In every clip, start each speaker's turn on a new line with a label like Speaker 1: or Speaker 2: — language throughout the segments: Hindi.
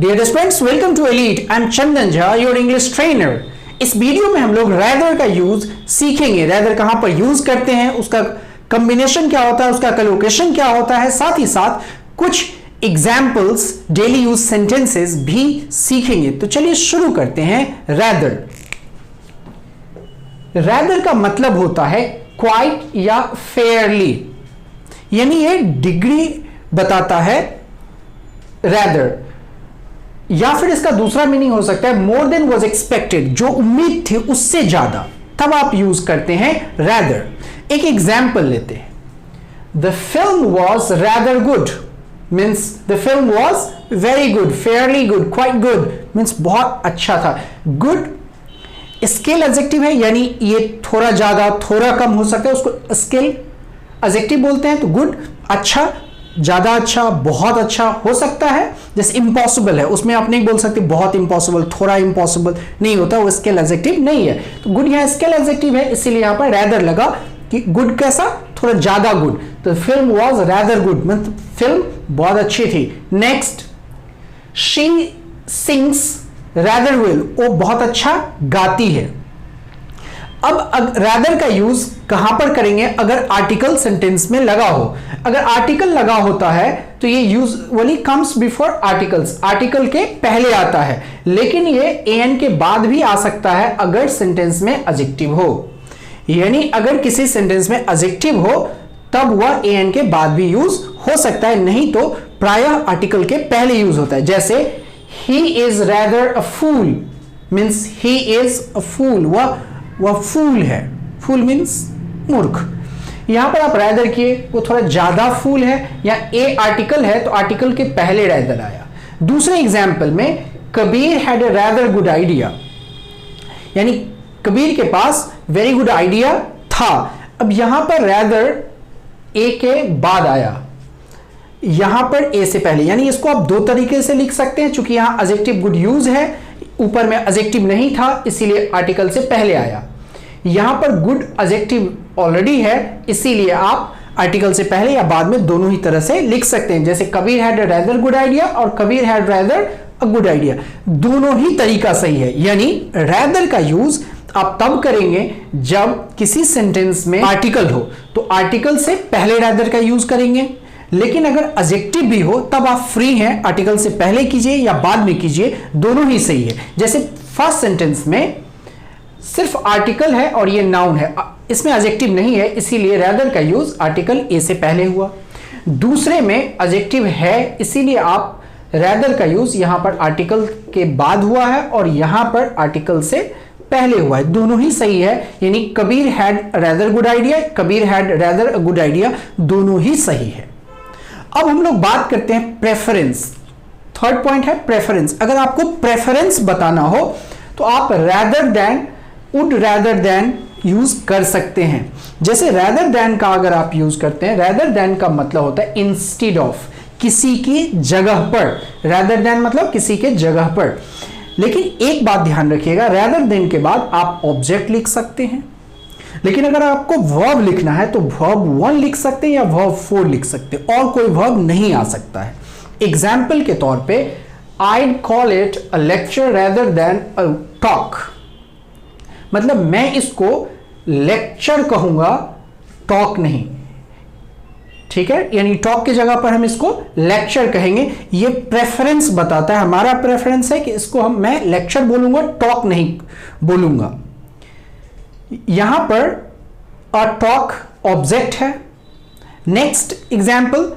Speaker 1: Dear students, welcome to Elite. I am Chandan Jha, your English trainer. इस वीडियो में हम लोग रैदर का यूज सीखेंगे। रैदर कहां पर यूज करते हैं, उसका कॉम्बिनेशन क्या होता है, उसका कलोकेशन क्या होता है, साथ ही साथ कुछ एग्जाम्पल्स, डेली यूज सेंटेंसेस भी सीखेंगे। तो चलिए शुरू करते हैं। रैदर, रैदर का मतलब होता है क्वाइट या फेयरली, यानी ये डिग्री बताता है रैदर। या फिर इसका दूसरा मीनिंग हो सकता है मोर देन वॉज एक्सपेक्टेड, जो उम्मीद थी उससे ज्यादा, तब आप यूज करते हैं रैदर। एक एग्जाम्पल लेते हैं। The film was rather good means the film was very good, fairly good, quite good means बहुत अच्छा था। गुड स्केल एडजेक्टिव है, यानी ये थोड़ा ज्यादा थोड़ा कम हो सकता है, उसको स्केल एडजेक्टिव बोलते हैं। तो गुड अच्छा, ज्यादा अच्छा, बहुत अच्छा हो सकता है। जैसे इम्पॉसिबल है, उसमें आप नहीं बोल सकते बहुत इम्पॉसिबल, थोड़ा इम्पॉसिबल नहीं होता, वो स्केल एडजेक्टिव नहीं है। तो गुड यहाँ स्केल एडजेक्टिव है, इसीलिए यहां पर रैदर लगा कि गुड कैसा, थोड़ा ज्यादा गुड। तो फिल्म वॉज रैदर गुड मतलब फिल्म बहुत अच्छी थी। Next, she sings rather well, वो बहुत अच्छा गाती है। अब रैदर का यूज कहां पर करेंगे? अगर आर्टिकल सेंटेंस में लगा हो। अगर आर्टिकल लगा होता है तो ये usually comes before articles, article के पहले आता है। लेकिन ये एन के बाद भी आ सकता है अगर सेंटेंस में एडजेक्टिव हो, यानी अगर किसी सेंटेंस में एडजेक्टिव हो तब वह एन के बाद भी यूज हो सकता है, नहीं तो प्रायः आर्टिकल के पहले यूज होता है। जैसे he is rather a fool means he is a fool, वह फूल है। फूल मीन्स मूर्ख। यहां पर आप रैदर किए, वो थोड़ा ज्यादा फूल है, या ए आर्टिकल है तो आर्टिकल के पहले रैदर आया। दूसरे एग्जाम्पल में Kabir had a rather good idea, यानी कबीर के पास वेरी गुड आइडिया था। अब यहां पर रैदर ए के बाद आया, यहां पर ए से पहले, यानी इसको आप दो तरीके से लिख सकते हैं। चूंकि यहां एडजेक्टिव गुड यूज है, ऊपर में एडजेक्टिव नहीं था, इसीलिए आर्टिकल से पहले आया। यहां पर गुड एडजेक्टिव ऑलरेडी है, इसीलिए आप आर्टिकल से पहले या बाद में दोनों ही तरह से लिख सकते हैं। जैसे Kabir had a rather good idea और Kabir had rather a good idea, दोनों ही तरीका सही है। यानी रैदर का यूज आप तब करेंगे जब किसी सेंटेंस में आर्टिकल हो, तो आर्टिकल से पहले रैदर का यूज करेंगे। लेकिन अगर एडजेक्टिव भी हो तब आप फ्री हैं, आर्टिकल से पहले कीजिए या बाद में कीजिए, दोनों ही सही है। जैसे फर्स्ट सेंटेंस में सिर्फ आर्टिकल है और ये नाउन है, इसमें एडजेक्टिव नहीं है, इसीलिए रैदर का यूज आर्टिकल ए से पहले हुआ। दूसरे में एडजेक्टिव है, इसीलिए आप रैदर का यूज यहां पर आर्टिकल के बाद हुआ है और यहां पर आर्टिकल से पहले हुआ है। दोनों ही सही है, यानी Kabir had rather good idea, Kabir had rather a good idea, दोनों ही सही है। अब हम लोग बात करते हैं प्रेफरेंस। थर्ड पॉइंट है प्रेफरेंस। अगर आपको प्रेफरेंस बताना हो तो आप rather than, would rather than use कर सकते हैं। जैसे रैदर देन का अगर आप यूज करते हैं, रैदर देन का मतलब होता है इंस्टेड ऑफ, किसी की जगह पर। रैदर देन मतलब किसी के जगह पर। लेकिन एक बात ध्यान रखिएगा, रैदर देन के बाद आप ऑब्जेक्ट लिख सकते हैं। लेकिन अगर आपको वर्ब लिखना है तो वर्ब 1 लिख सकते हैं या वर्ब 4 लिख सकते हैं, और कोई वर्ब नहीं आ सकता है। एग्जाम्पल के तौर पे I'd call it a lecture rather than a talk, मतलब मैं इसको लेक्चर कहूंगा, टॉक नहीं। ठीक है, यानी टॉक की जगह पर हम इसको लेक्चर कहेंगे। ये प्रेफरेंस बताता है, हमारा प्रेफरेंस है कि इसको मैं लेक्चर बोलूंगा, टॉक नहीं बोलूंगा। यहां पर अ टॉक ऑब्जेक्ट है। Next example,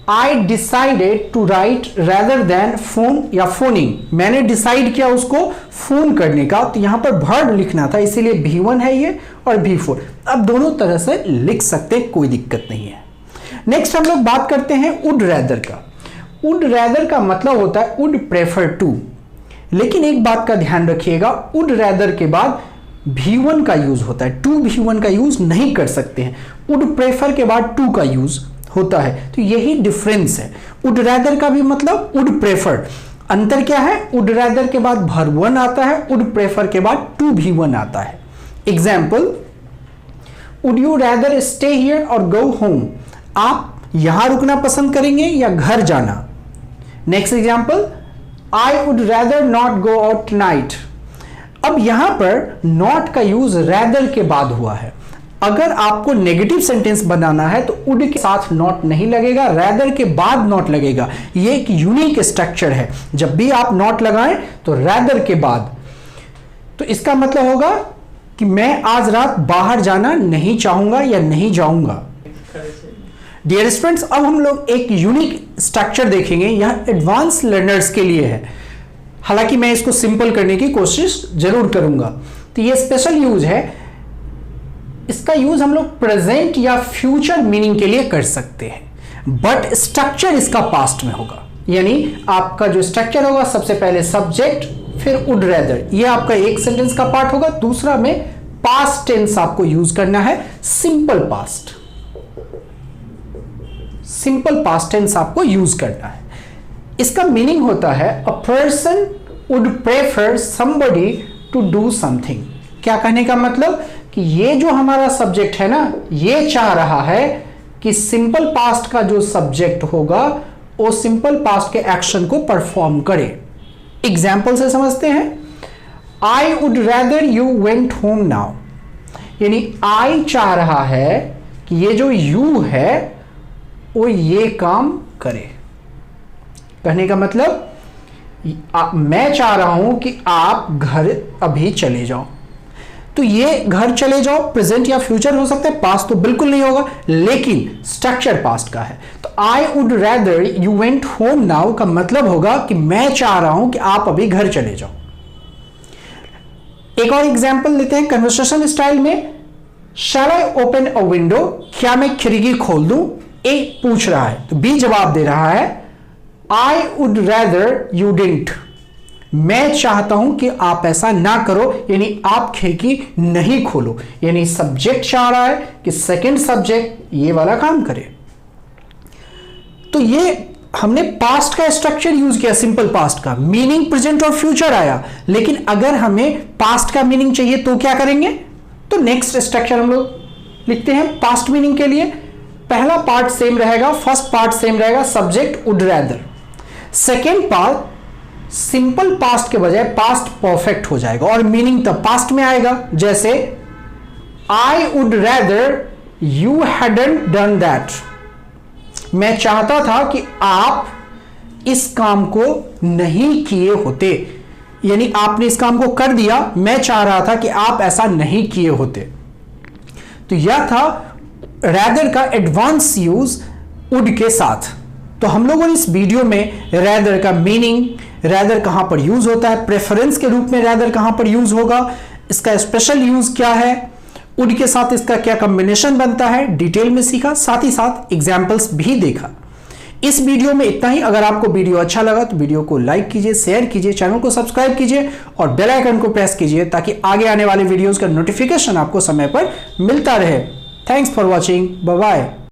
Speaker 1: I decided to write rather than phone या फोनिंग, मैंने डिसाइड किया उसको फोन करने का, तो यहां पर वर्ब लिखना था, इसीलिए V1 है ये और V4। अब दोनों तरह से लिख सकते हैं, कोई दिक्कत नहीं है। नेक्स्ट हम लोग बात करते हैं वुड रैदर का। वुड रैदर का मतलब होता है वुड प्रेफर टू। लेकिन एक बात का ध्यान रखिएगा, वुड रैदर के बाद V1 का यूज होता है, टू V1 का यूज नहीं कर सकते हैं। वुड प्रेफर के बाद टू का यूज होता है, तो यही डिफरेंस है। वुड रैदर का भी मतलब वुड प्रेफर, अंतर क्या है? वुड रैदर के बाद वर्ब 1 आता है, वुड प्रेफर के बाद टू V1 आता है। Example, would you rather stay here और गो होम, आप यहां रुकना पसंद करेंगे या घर जाना। Next example, I would rather not go out tonight. अब यहां पर नॉट का यूज रैदर के बाद हुआ है। अगर आपको नेगेटिव सेंटेंस बनाना है तो वुड के साथ नॉट नहीं लगेगा, रैदर के बाद नॉट लगेगा। ये एक यूनिक स्ट्रक्चर है। जब भी आप नॉट लगाएं तो रैदर के बाद, तो इसका मतलब होगा कि मैं आज रात बाहर जाना नहीं चाहूंगा या नहीं जाऊंगा। डियर स्टूडेंट्स, अब हम लोग एक यूनिक स्ट्रक्चर देखेंगे। यह एडवांस लर्नर्स के लिए है, हालांकि मैं इसको सिंपल करने की कोशिश जरूर करूंगा। तो ये स्पेशल यूज है। इसका यूज हम लोग प्रेजेंट या फ्यूचर मीनिंग के लिए कर सकते हैं, बट स्ट्रक्चर इसका पास्ट में होगा। यानी आपका जो स्ट्रक्चर होगा, सबसे पहले सब्जेक्ट, फिर वुड रैदर, ये आपका एक सेंटेंस का पार्ट होगा। दूसरा में पास्ट टेंस आपको यूज करना है, simple past, simple past tense आपको यूज करना है। इसका मीनिंग होता है a person would prefer somebody to do something. क्या कहने का मतलब कि ये जो हमारा सब्जेक्ट है ना, ये चाह रहा है कि सिंपल पास्ट का जो सब्जेक्ट होगा वो सिंपल पास्ट के एक्शन को परफॉर्म करे। एग्जाम्पल से समझते हैं। I would rather you went home now, यानी आई चाह रहा है कि ये जो यू है वो ये काम करे। कहने का मतलब मैं चाह रहा हूं कि आप घर अभी चले जाओ। तो ये घर चले जाओ प्रेजेंट या फ्यूचर हो सकता है, पास्ट तो बिल्कुल नहीं होगा, लेकिन स्ट्रक्चर पास्ट का है। तो I would rather you went home now का मतलब होगा कि मैं चाह रहा हूं कि आप अभी घर चले जाओ। एक और एग्जांपल लेते हैं कन्वर्सेशन स्टाइल में। शैल आई ओपन अ विंडो, क्या मैं खिड़की खोल दूं? ए पूछ रहा है तो बी जवाब दे रहा है I would rather you didn't, मैं चाहता हूं कि आप ऐसा ना करो, यानी आप खिड़की नहीं खोलो। यानी सब्जेक्ट चाह रहा है कि सेकंड सब्जेक्ट ये वाला काम करे। तो ये हमने पास्ट का स्ट्रक्चर यूज किया, सिंपल पास्ट का, मीनिंग प्रेजेंट और फ्यूचर आया। लेकिन अगर हमें पास्ट का मीनिंग चाहिए तो क्या करेंगे? तो नेक्स्ट स्ट्रक्चर हम लोग लिखते हैं पास्ट मीनिंग के लिए। पहला पार्ट सेम रहेगा, फर्स्ट पार्ट सेम रहेगा, subject would rather. Second part simple past के बजाय पास्ट परफेक्ट हो जाएगा और मीनिंग तब पास्ट में आएगा। जैसे I would rather you hadn't done that, मैं चाहता था कि आप इस काम को नहीं किए होते, यानी आपने इस काम को कर दिया, मैं चाह रहा था कि आप ऐसा नहीं किए होते। तो यह था रैदर का एडवांस यूज वुड के साथ। तो हम लोगों ने इस वीडियो में रैदर का मीनिंग, रैदर कहां पर यूज होता है, प्रेफरेंस के रूप में रैदर कहां पर यूज होगा, इसका स्पेशल यूज क्या है, वुड के साथ इसका क्या कॉम्बिनेशन बनता है, डिटेल में सीखा, साथ ही साथ एग्जाम्पल्स भी देखा। इस वीडियो में इतना ही। अगर आपको वीडियो अच्छा लगा तो वीडियो को लाइक कीजिए, शेयर कीजिए, चैनल को सब्सक्राइब कीजिए और बेल आइकन को प्रेस कीजिए ताकि आगे आने वाले वीडियोस का नोटिफिकेशन आपको समय पर मिलता रहे। Thanks for watching, bye bye.